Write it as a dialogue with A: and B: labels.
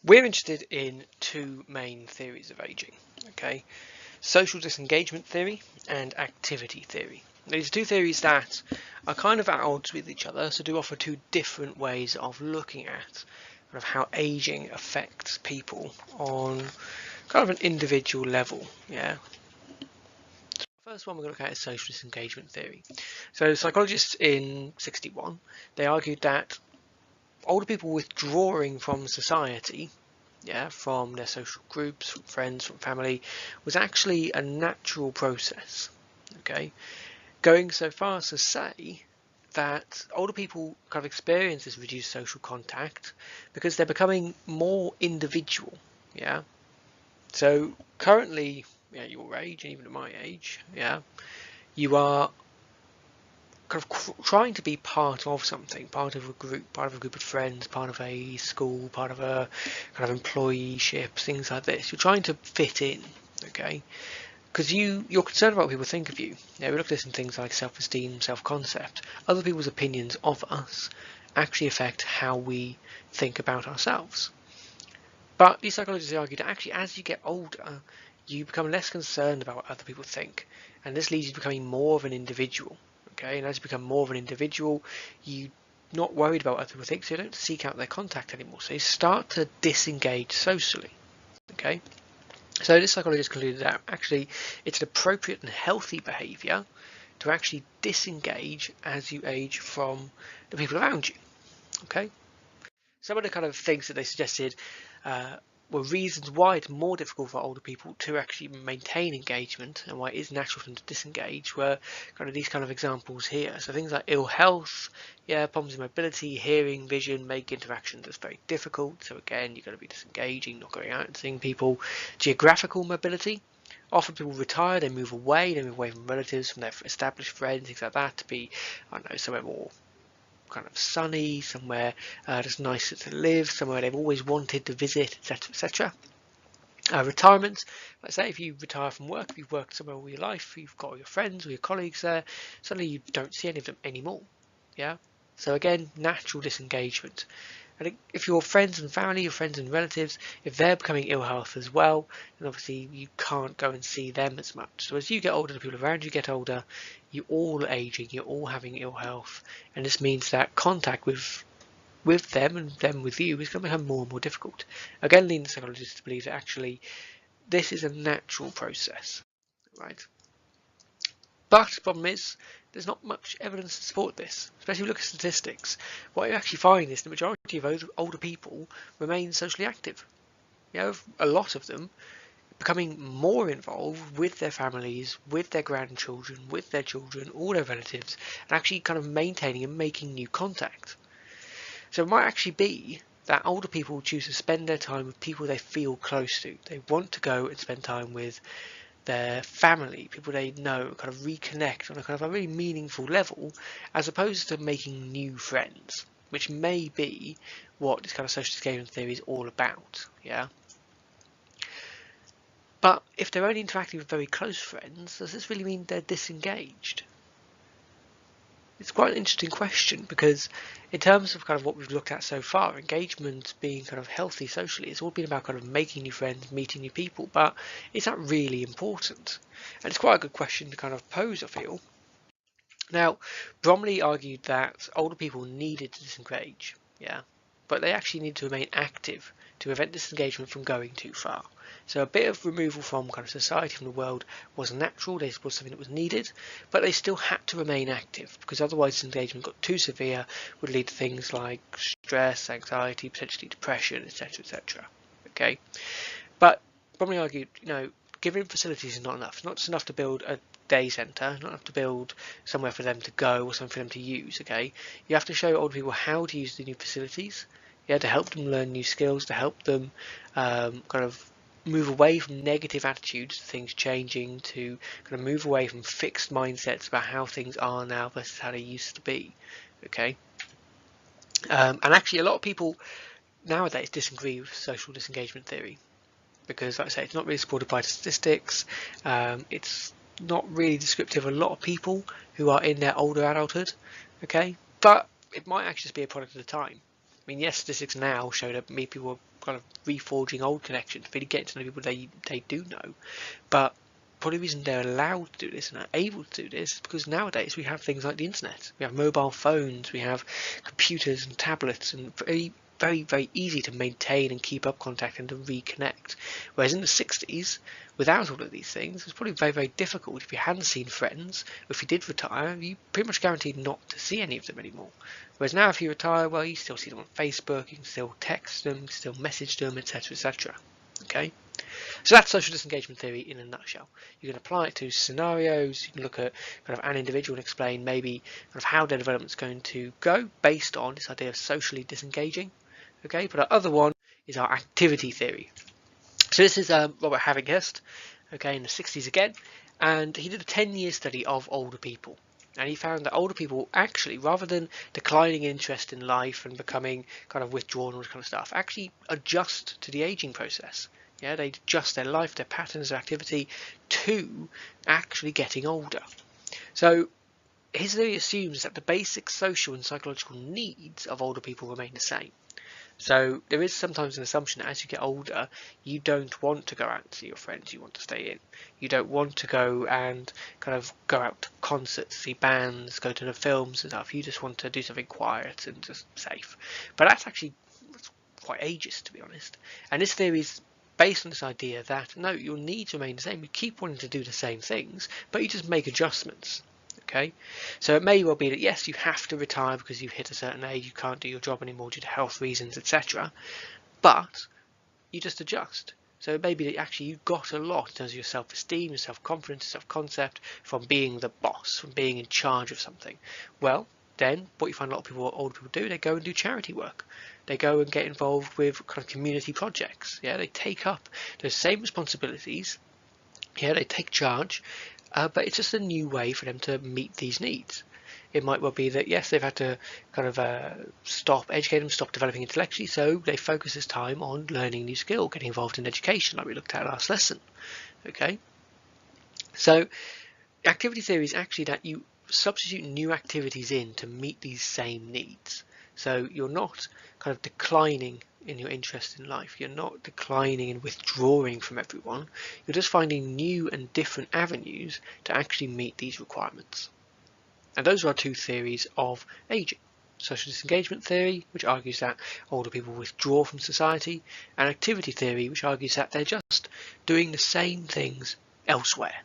A: We're interested in two main theories of aging, okay? Social disengagement theory and activity theory. These are two theories that are kind of at odds with each other, so do offer two different ways of looking at kind of how aging affects people on kind of an individual level, yeah? First one we're going to look at is social disengagement theory. So psychologists in 61, they argued that older people withdrawing from society, from their social groups, from friends, from family, was actually a natural process. Okay, going so far as to say that older people kind of experience this reduced social contact because they're becoming more individual. Yeah. So currently, your age and even at my age, you are kind of trying to be part of something, part of a group of friends, part of a school, part of a kind of employeeship, things like this. You're trying to fit in, okay? Because you're concerned about what people think of you. We look at this in things like self-esteem, self-concept. Other people's opinions of us actually affect how we think about ourselves. But these psychologists argue that actually as you get older, you become less concerned about what other people think, and this leads you to becoming more of an individual. Okay, and as you become more of an individual, you're not worried about what other people think, so you don't seek out their contact anymore. So you start to disengage socially. Okay, so this psychologist concluded that actually it's an appropriate and healthy behaviour to actually disengage as you age from the people around you. Okay, some of the kind of things that they suggested were reasons why it's more difficult for older people to actually maintain engagement and why it is natural for them to disengage were kind of these kind of examples here. So things like ill health, problems in mobility, hearing, vision, make interactions that's very difficult. So again, you're going to be disengaging, not going out and seeing people. Geographical mobility. Often people retire, they move away from relatives, from their established friends, things like that, to be, I don't know, somewhere more kind of sunny, somewhere that's nicer to live, somewhere they've always wanted to visit, etc., etc. Retirement, let's say if you retire from work, if you've worked somewhere all your life, you've got all your friends or your colleagues there, suddenly you don't see any of them anymore. So again, natural disengagement. And if your friends and family, your friends and relatives, if they're becoming ill health as well, then obviously you can't go and see them as much. So as you get older, the people around you get older, you're all aging, you're all having ill health, and this means that contact with them and them with you is going to become more and more difficult. Again, leading psychologists to believe that actually this is a natural process, right? But the problem is, there's not much evidence to support this, especially if you look at statistics. What you actually find is the majority of older people remain socially active. A lot of them becoming more involved with their families, with their grandchildren, with their children, all their relatives, and actually kind of maintaining and making new contact. So it might actually be that older people choose to spend their time with people they feel close to. They want to go and spend time with their family, people they know, kind of reconnect on a kind of a really meaningful level, as opposed to making new friends, which may be what this kind of social disengagement theory is all about. But if they're only interacting with very close friends, does this really mean they're disengaged? It's quite an interesting question, because in terms of kind of what we've looked at so far, engagement being kind of healthy socially, it's all been about kind of making new friends, meeting new people, but is that really important? And it's quite a good question to kind of pose, I feel. Now, Bromley argued that older people needed to disengage, but they actually need to remain active to prevent disengagement from going too far. So a bit of removal from kind of society, from the world, was natural, this was something that was needed, but they still had to remain active, because otherwise disengagement got too severe, would lead to things like stress, anxiety, potentially depression, etc., etc. Okay, but Bromley argued, giving facilities is not enough. It's not just enough to build a day centre, not enough to build somewhere for them to go or something for them to use. Okay, you have to show older people how to use the new facilities, to help them learn new skills, to help them kind of move away from negative attitudes to things changing, to kind of move away from fixed mindsets about how things are now versus how they used to be. Okay, and actually a lot of people nowadays disagree with social disengagement theory, because like I say, it's not really supported by statistics. It's not really descriptive of a lot of people who are in their older adulthood. Okay, but it might actually just be a product of the time. mean, yes, statistics now show that maybe people are kind of reforging old connections, really getting to know people they do know. But probably the reason they're allowed to do this and are able to do this is because nowadays we have things like the internet. We have mobile phones, we have computers and tablets, and very easy to maintain and keep up contact and to reconnect. Whereas in the 60s, without all of these things, it was probably very difficult. If you hadn't seen friends, or if you did retire, you pretty much guaranteed not to see any of them anymore. Whereas now if you retire, well, you still see them on Facebook, you can still text them, still message them, etc, etc. Okay? So that's social disengagement theory in a nutshell. You can apply it to scenarios, you can look at kind of an individual and explain maybe kind of how their development is going to go based on this idea of socially disengaging. Okay, but our other one is our activity theory. So this is Robert Havighurst, okay, in the 60s again, and he did a 10-year study of older people. And he found that older people actually, rather than declining interest in life and becoming kind of withdrawn and all this kind of stuff, actually adjust to the aging process. Yeah, they adjust their life, their patterns of activity to actually getting older. So his theory assumes that the basic social and psychological needs of older people remain the same. So there is sometimes an assumption that as you get older, you don't want to go out and see your friends, you want to stay in. You don't want to go and kind of go out to concerts, see bands, go to the films and stuff. You just want to do something quiet and just safe. But that's quite ageist, to be honest. And this theory is based on this idea that, no, your needs remain the same. You keep wanting to do the same things, but you just make adjustments. Okay, so it may well be that yes, you have to retire because you've hit a certain age, you can't do your job anymore due to health reasons, etc. But you just adjust. So it may be that actually you got a lot in terms of your self-esteem, your self-confidence, self-concept from being the boss, from being in charge of something. Well, then what you find a lot of people, older people do, they go and do charity work. They go and get involved with kind of community projects. Yeah, they take up those same responsibilities. Yeah, they take charge. But it's just a new way for them to meet these needs. It might well be that, yes, they've had to kind of stop developing intellectually, so they focus this time on learning a new skill, getting involved in education, like we looked at last lesson. Okay, so activity theory is actually that you substitute new activities in to meet these same needs. So you're not kind of declining in your interest in life. You're not declining and withdrawing from everyone. You're just finding new and different avenues to actually meet these requirements. And those are our two theories of aging. Social disengagement theory, which argues that older people withdraw from society, and activity theory, which argues that they're just doing the same things elsewhere.